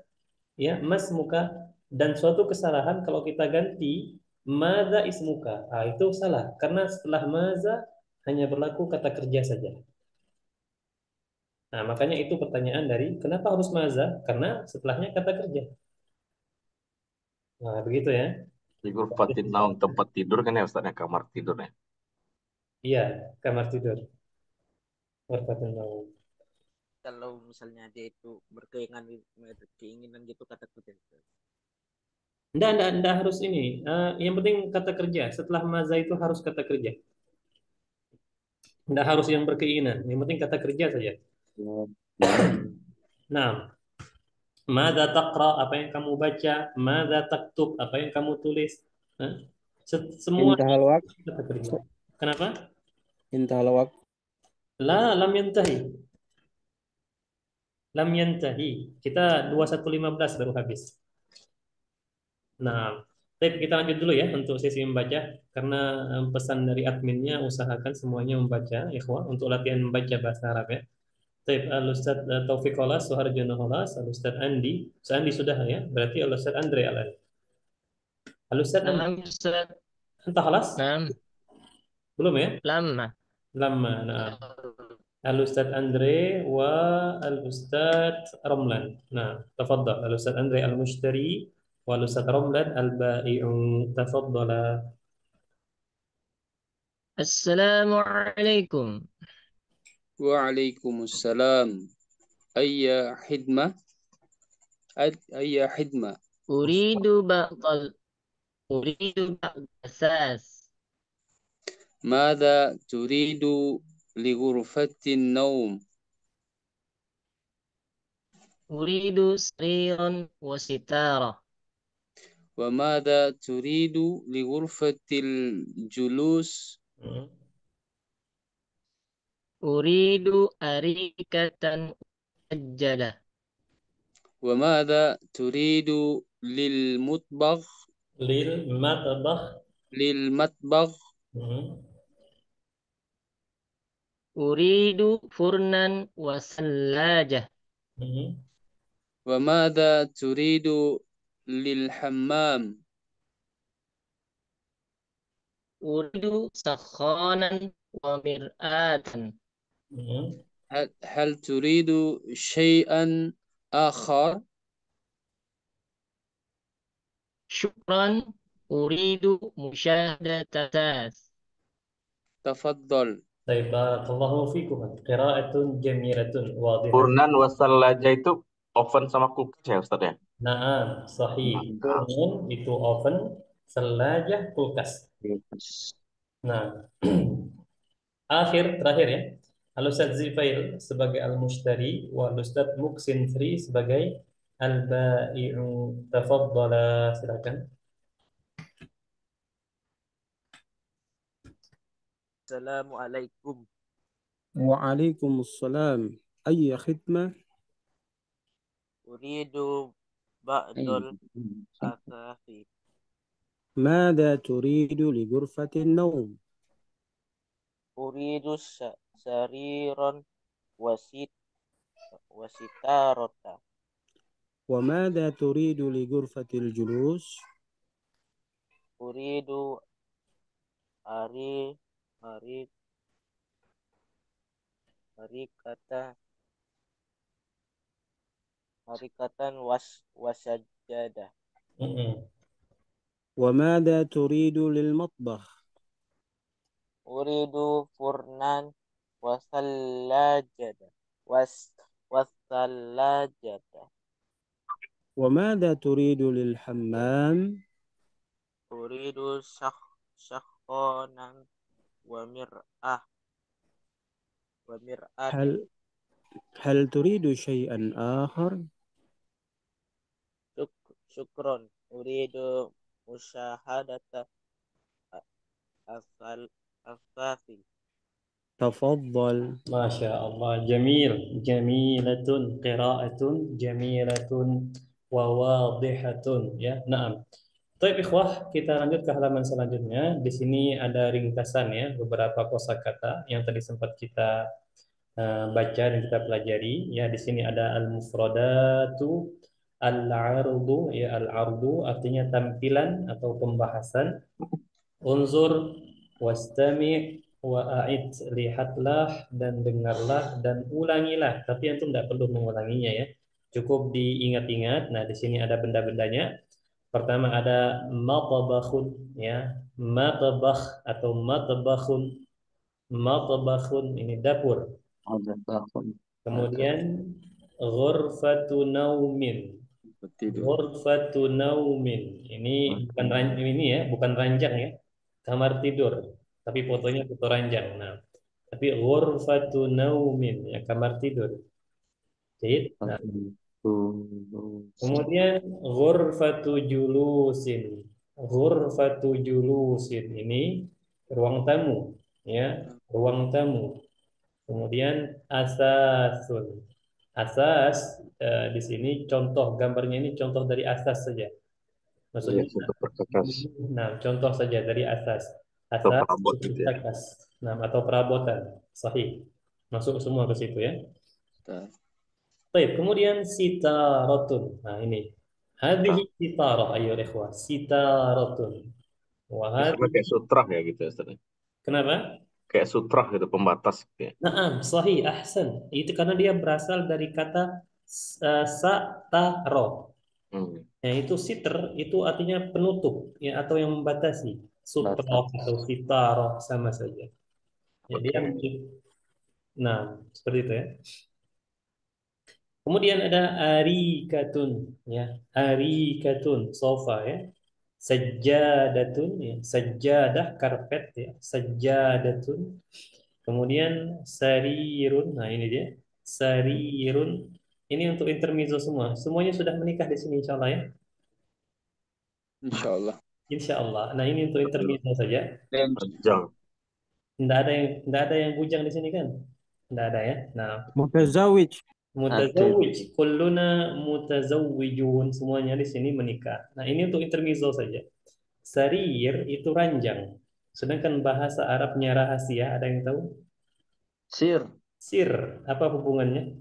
ya mas muka, dan suatu kesalahan kalau kita ganti maza ismuka, itu salah karena setelah maza hanya berlaku kata kerja saja. Nah, makanya itu pertanyaan dari kenapa harus maza, karena setelahnya kata kerja. Nah, begitu ya. Di ghurfatin naum, tempat tidur kan ya Ustaz ya, kamar tidur ya. Iya, kamar tidur. Ghurfatun naum. Kalau misalnya dia itu keinginan gitu kata kerja. Enggak harus ini. Yang penting kata kerja. Setelah maza itu harus kata kerja. Enggak harus yang berkeinginan. Yang penting kata kerja saja. Nah, mada taqra, apa yang kamu baca? Mada taktub, apa yang kamu tulis? Hah? Semua انتهى الوقت kata kerja. Kenapa? انتهى الوقت Lam yantahi. Lam yantahi. Kita 21.15 baru habis. Nah, tapi kita lanjut dulu ya untuk sesi membaca karena pesan dari adminnya usahakan semuanya membaca, ikhwah, untuk latihan membaca bahasa Arab ya. Baik, Al-Ustaz Taufiq Holas, Suharjono Holas, Al-Ustaz Andi. Ustaz Andi sudah ya, berarti Al-Ustaz Andre Alan. Al-Ustaz Andi, نعم أستاذ. entah Holas? نعم Belum ya? لما Lama, nah. Al-Ustaz Andre wa Al-Ustaz Romlan. Nah, tafadhal. Al-Ustaz Andre Al-Mushtari wa Al-Ustaz Romlan Al-Bai'u. Tafadhala. السلام عليكم. Waalaikumsalam. Ayya khidmah. Ayya khidmah. أريد بعض الأساس. ماذا تريد لغرفة النوم؟ أريد سريرا وستارة. وماذا تريد لغرفة الجلوس؟ أريد أريكة مسجلة. وماذا تريد للمطبخ؟ للمطبخ أريد فرنا وثلاجة. وماذا تريد للحمام؟ أريد سخانا ومرآة. هل تريد شيئا آخر؟ شكرا، أريد مشاهدة تاس. تفضل. Baik, barakallahu fikum. Qira'atun jamilatun wadihah. Furnan wasallaja itu oven sama kulkas ya Ustaz ya. Naam, sahih. Furnan itu oven, selajah kulkas. Nah, terakhir ya. Al-Ustaz Zifail sebagai al-mushtari wa al-Ustaz Muksin Sri sebagai al-bai'u. Tafadhala, silakan. Assalamualaikum. وعليكم السلام أي خدمة Uridu ba'dul asafi. ماذا تريد لغرفة النوم Uridu sariran wasitarota. وماذا تريد لغرفة الجلوس Uridu harikatan wasajada. وماذا تريد للمطبخ Uridu furnan wasallajada. Wasallajada. وماذا تريد للحمام Uridu sakhonan wa mir'ah wa mir'atin. هل هل تريد شيئا آخر؟ Syukron uridu musyahadata asal asafi. تفضل. Masya Allah, jamil, jamilatun, qiraatun, jamilatun, wa wadihatun. Ya, naam. Baik, ikhwah, kita lanjut ke halaman selanjutnya. Di sini ada ringkasan ya, beberapa kosakata yang tadi sempat kita baca dan kita pelajari. Ya, di sini ada al-mufradatu, al-ardu, ya al-ardu artinya tampilan atau pembahasan. Unzur, wastami' wa'id, lihatlah dan dengarlah dan ulangilah. Tapi antum tidak perlu mengulanginya ya. Cukup diingat-ingat. Nah, di sini ada benda-bendanya. Pertama ada matbakhun ya. Matbakh atau matbakhun. Matbakhun ini dapur. Kemudian ghurfatu naumin. Ghurfatu naumin. Ini bukan ini ya, bukan ranjang ya. Kamar tidur, tapi fotonya foto ranjang. Nah, tapi ghurfatu naumin ya, kamar tidur. Jadi, nah. Kemudian ghurfatu julusin. Ghurfatu julusin ini ruang tamu ya, ruang tamu. Kemudian asasun. Asas di sini contoh gambarnya ini contoh dari asas saja. Maksudnya, nah contoh saja dari asas. Asas gitu ya. nah atau perabotan, sahih. Masuk semua ke situ ya. Baik, kemudian sitaratun. Nah ini, hadhihi sitarah ayo ikhwah, sitaratun. Wah, kayak sutra ya gitu ya, Ustaz. kenapa? Kayak sutra gitu, pembatas gitu ya. Naam, sahih, ahsan. Itu karena dia berasal dari kata sataro. Nah, itu sitr itu artinya penutup ya atau yang membatasi. Sutra atau sitaro sama saja. Ya, dia nah, seperti itu ya. Kemudian ada arikatun ya. Arikatun sofa ya. Sajjadatun ya. Sajjadah karpet ya. Sajjadatun. Kemudian sarirun. Nah, ini dia. Sarirun. Ini untuk intermezzo semua. Semuanya sudah menikah di sini insyaallah ya. Insyaallah. Insyaallah. Nah, ini untuk intermezzo saja. Tidak ada yang bujang di sini kan? Tidak ada ya. Nah, Mutazawij. mutazawwij, kulluna mutazawwijun, semuanya di sini menikah. Nah, ini untuk intermezzo saja. Sarir itu ranjang. Sedangkan bahasa Arabnya rahasia, ada yang tahu? Sir. Sir, apa hubungannya?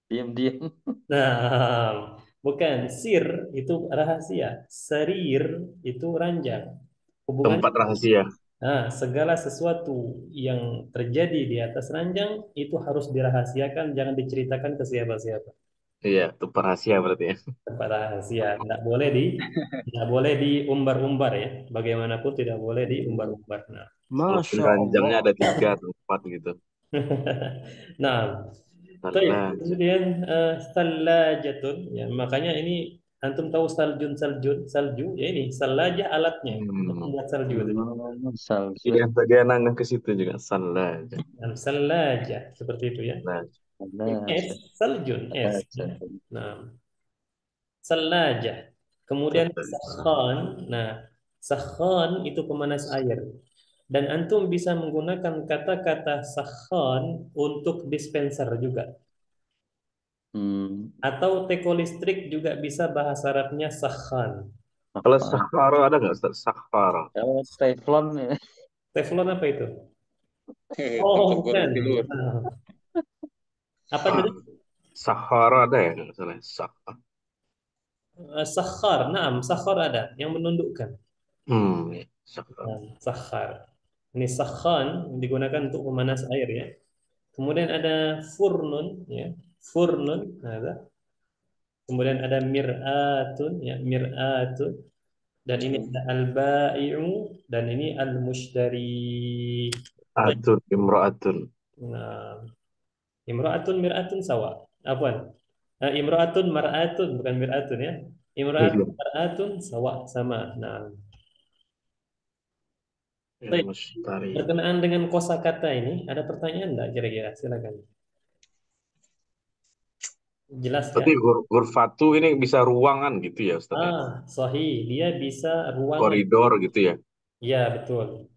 Diam-diam. Nah, bukan. Sir itu rahasia. Sarir itu ranjang. Hubungannya tempat rahasia. Nah, segala sesuatu yang terjadi di atas ranjang itu harus dirahasiakan, jangan diceritakan ke siapa-siapa. Iya, itu rahasia berarti ya. Tempat rahasia, tidak boleh diumbar-umbar ya. Bagaimanapun tidak boleh diumbar-umbar. Nah, Masya ranjangnya ada 3 atau 4 gitu. nah, kemudian salajatun ya, makanya ini antum tahu salju ya, ini salajah alatnya untuk membuat salju. Iya, dia nanggung ke situ juga salajah. Salajah seperti itu ya. Saljun es. Nah, salajah. Kemudian sakhan. Nah, sakhan itu pemanas air. Dan antum bisa menggunakan kata-kata sakhan untuk dispenser juga. Atau teko listrik juga bisa bahasa Arabnya sakhan. Kalau sakhara ada nggak Ustaz? Sakhara. Teflon ya. Teflon apa itu? Oh, bukan. Apa tadi? Sakhara ada ya nggak salah? Sakhar, naam, sakhar ada yang menundukkan. Ya, sakhar. Ini sakhan digunakan untuk memanas air ya. Kemudian ada furnun ya, furnun ada. Kemudian ada mir'atun ya, mir'atun. Dan ini ada al-bai'u dan ini al-mushtari. Atun, imra'atun. Nah, imra'atun mir'atun sawa. Afwan. Imra'atun mar'atun bukan mir'atun ya. Imra'atun mar'atun sawa sama. Nah. Baik, Al-Mustari. berkenaan dengan kosakata ini, ada pertanyaan enggak kira-kira? Silakan. Jelas ya? Berarti ghurfatu ini bisa ruangan gitu ya Ustaz ya? Sahih. Dia bisa ruangan. Koridor gitu ya? Ya, betul.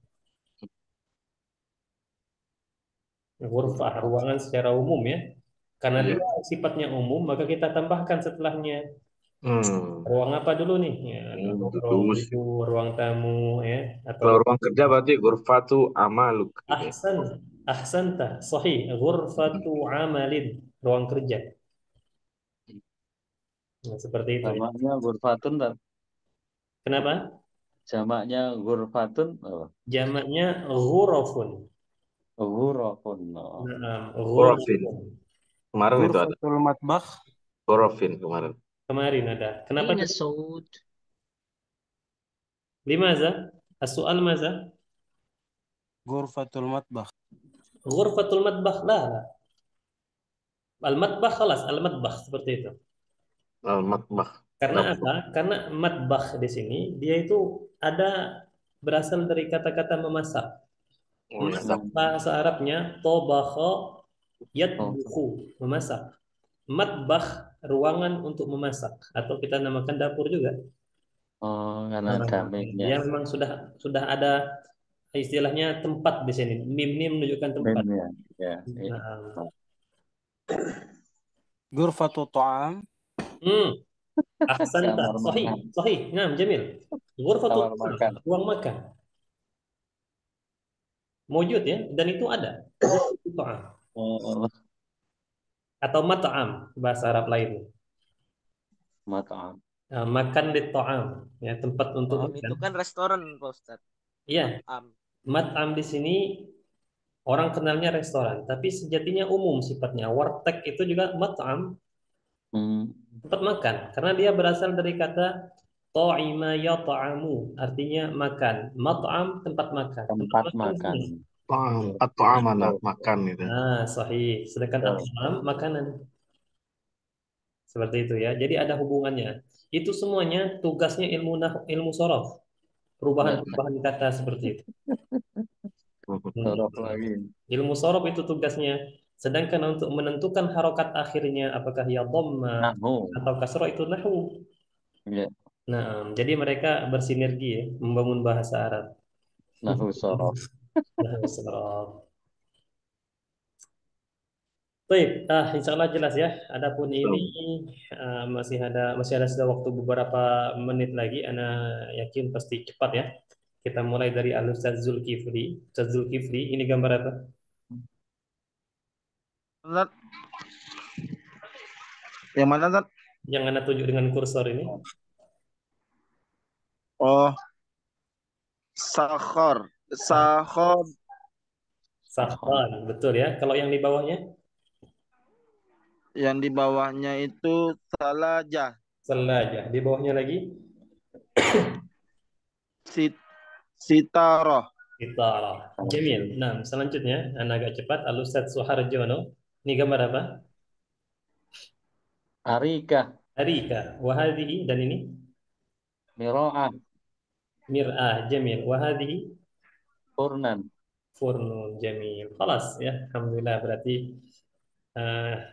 Ghurfah, ruangan secara umum ya. Karena Iya. dia sifatnya umum, maka kita tambahkan setelahnya. Hmm. Ruang apa dulu nih? Ya, ruang Terus guru, ruang tamu ya, atau kalau ruang kerja berarti ghurfatu amaluk gitu ya? ahsan, ahsanta, sahih. Ghurfatu amalin, ruang kerja. Nah, seperti itu ya. Jamaknya ghurfatun, Tat. Kenapa? Jamaknya ghurfatun. Oh, Jamaknya ghurafun. ghurafun. Oh. Nah, Ghurafin. ghurafun. Kemarin itu ada. Ghurfatul matbakh. Ghurafin kemarin. Kemarin ada. Kenapa? أين الصوت؟ Limaza? As-su'al maza? Ghurfatul matbakh. Ghurfatul matbakh lah. Al-matbakh khalas, al-matbakh seperti itu. Al-matbakh. Karena Dapur. apa? Karena matbakh di sini dia itu ada berasal dari kata-kata memasak. Oh, ya. Memasak bahasa Arabnya tobakha Oh, yatbukhu, memasak. Matbakh ruangan untuk memasak atau kita namakan dapur juga. oh, karena Nah, damainya. dia memang sudah ada istilahnya tempat di sini. Mim menunjukkan tempat. Damainya. Ya, ya. Nah, Ghurfatul ta'am. ahsanta, Kamar sahih, makan. sahih. Nah, jamil. Ghurfatul Kamar ta'am, makan. ruang makan. Mewujud ya, dan itu ada. Ghurfatul ta'am Oh, atau mat'am bahasa Arab lain. mat'am. Nah, makan di ta'am, ya tempat untuk Om makan. itu kan restoran, Pak Ustadz. Iya, Am. mat'am di sini orang kenalnya restoran, tapi sejatinya umum sifatnya. Warteg itu juga mat'am, tempat makan, karena dia berasal dari kata ta'ima yata'amu, artinya makan. Mat'am tempat makan. Tempat Tempat makan makan. di sini. Atau amanah makan itu. Sahih. Sedangkan at-ta'am makanan. Seperti itu ya. Jadi ada hubungannya. Itu semuanya tugasnya ilmu sorof. Perubahan-perubahan kata seperti itu. Sorof lagi. Ilmu sorof itu tugasnya. Sedangkan untuk menentukan harokat akhirnya apakah ya dhamma Nahu. atau kasroh itu nahwu. Ya, Nah, jadi mereka bersinergi ya, membangun bahasa Arab. nahu sorof. Nahwu sorof. Baik, insya Allah jelas ya. Adapun ini masih ada sisa waktu beberapa menit lagi. Ana yakin pasti cepat ya. Kita mulai dari Al-Ustaz Zulkifli. Ustaz Zulkifli, ini gambar apa? Tat. Yang mana, Tat? Yang Anda tunjuk dengan kursor ini. Oh, sakhor. Sakhor. Sakhon, betul ya. Kalau yang di bawahnya? Yang di bawahnya itu salajah. Selajah. Di bawahnya lagi? Sitaroh. Gitarah. Jamil. Nah, selanjutnya, Anda agak cepat. Al-Ustaz Suharjono. Ini gambar apa? Arika. Arika. Wahadihi. Dan ini? Miro'ah. Mir'ah. Jamil. Wahadihi? Furnan. Furnun. Jamil. Khalas ya. Alhamdulillah. Berarti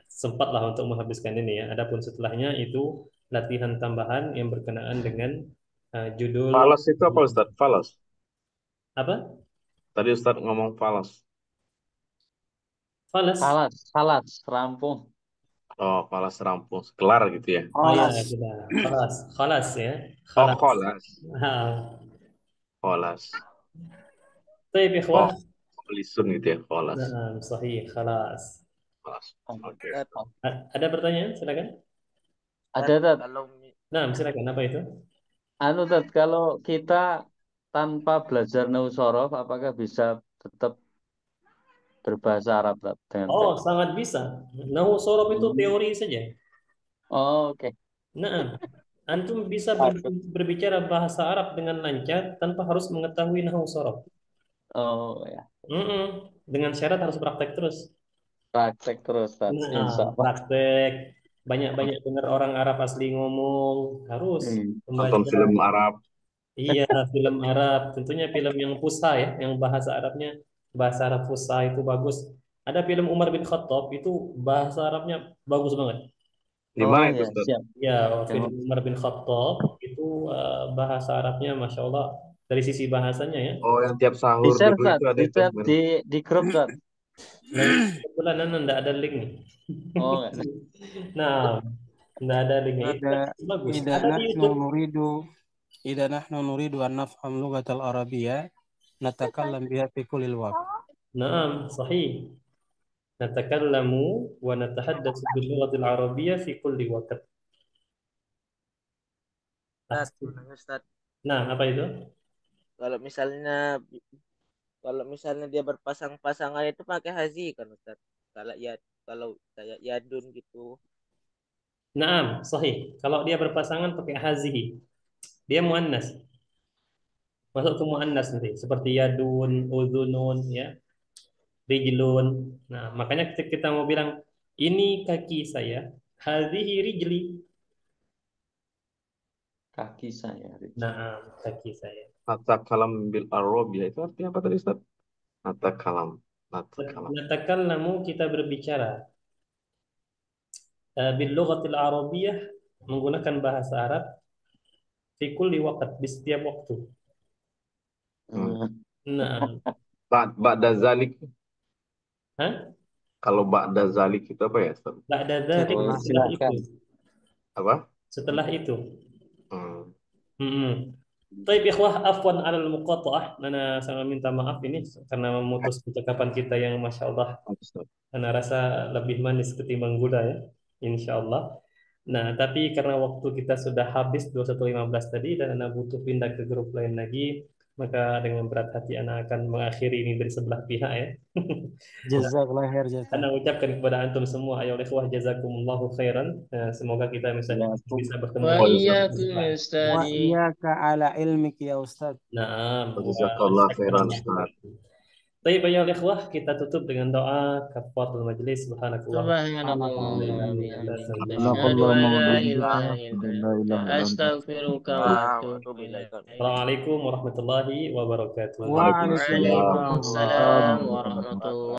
sempatlah untuk menghabiskan ini ya. Adapun setelahnya itu latihan tambahan yang berkenaan dengan judul. Falas itu apa Ustaz? Falas. Apa? Tadi Ustaz ngomong falas. Falas. Falas. Rampung. Oh, falas rampung. Kelar gitu ya. Oh ya, sudah. Khalas. Khalas ya. Oh, Khalas. kholas. Kholas. Baik, ikhwah. Lisun gitu ya, kholas. Nah, sahih. Khalas. Kholas. Oke. Ada pertanyaan? Silakan. Ada, Tat. Nah, silakan. Apa itu? Anu, Tat, kalau kita tanpa belajar nahu sorof, apakah bisa tetap berbahasa Arab, Tat, dengan Oh, baik? sangat bisa. Nahu sorof itu teori saja. Oh, oke. Nah, antum bisa berbicara bahasa Arab dengan lancar tanpa harus mengetahui nahu sorof. Oh, ya. Dengan syarat harus praktek terus. Praktek terus, Tat. Insya Allah. Praktek. Banyak-banyak dengar orang Arab asli ngomong. Harus Nonton membaca. film Arab. Iya, film Arab. Tentunya film yang Fusha ya, yang bahasa Arabnya, bahasa Arab Fusha itu bagus. Ada film Umar bin Khattab itu bahasa Arabnya bagus banget. Di Oh mana itu ya, Ustaz? siap. Ya, Yang film Umar bin Khattab itu bahasa Arabnya, Masya Allah, dari sisi bahasanya ya. Oh, yang tiap di sahur share dulu Sat, itu ada di itu. chat, di grup Sat. Nah, kebetulan enggak ada link nih. Oh enggak. Nah, enggak ada linknya. Itu Ada bagus. إذا Ada di نحن YouTube. نريد إذا نحن نريد أن نفهم اللغة العربية نتكلم بها في كل الوقت. نعم صحيح. نتكلم ونتحدث باللغة العربية في كل وقت. Ustaz, أحسن. nanya Ustaz. Nah, apa itu? Kalau misalnya kalau misalnya dia berpasang-pasangan itu pakai hazi kan Ustaz? Kalau ya kalau kayak yadun gitu. Naam, sahih. Kalau dia berpasangan pakai hazihi, dia muannas. Masuk ke muannas nanti, seperti yadun, udhunun, ya, rijlun. Nah, makanya ketika kita mau bilang ini kaki saya, hazihi rijli. Kaki saya. Naam, kaki saya. Natakalam bil arabia itu artinya apa tadi Ustaz? Natakalam. Natakalam. Natakallamu, kita berbicara bil lughatil arabiyyah, menggunakan bahasa Arab fi kulli waqt, di setiap waktu. Nah, Ba'da zalik. Hah? Kalau ba'da zalik itu apa ya Ustaz? Ba'da dzalik, Oh, setelah silakan. itu. Apa? Setelah itu. Hmm. Baik, ikhwah, afwan alal muqata'ah. Nana sangat minta maaf ini karena memutus percakapan kita yang Masya Allah, Nana rasa lebih manis ketimbang gula ya, Insya Allah. Nah, tapi karena waktu kita sudah habis 21.15 tadi dan Ana butuh pindah ke grup lain lagi, maka dengan berat hati Ana akan mengakhiri ini dari sebelah pihak ya. Jazakallah khair jazak. Ana ucapkan kepada antum semua, ayo ikhwah, jazakumullahu khairan. Semoga kita bisa bertemu Wa lagi. iyyakum Ustaz. Wa iyyaka ala ilmik ya Ustaz. Naam, Jazakallah khairan Ustaz. Baik, ayuhal ikhwah, kita tutup dengan doa kafaratul majlis. Subhanakallah. Subhanallah wa bihamdika. Subhanakallah Asyhadu an wa la bihamdika. ilaha illa La ilaha anta illa anta. astaghfiruka wa atubu ilaik. Assalamualaikum warahmatullahi wabarakatuh. Waalaikumsalam warahmatullahi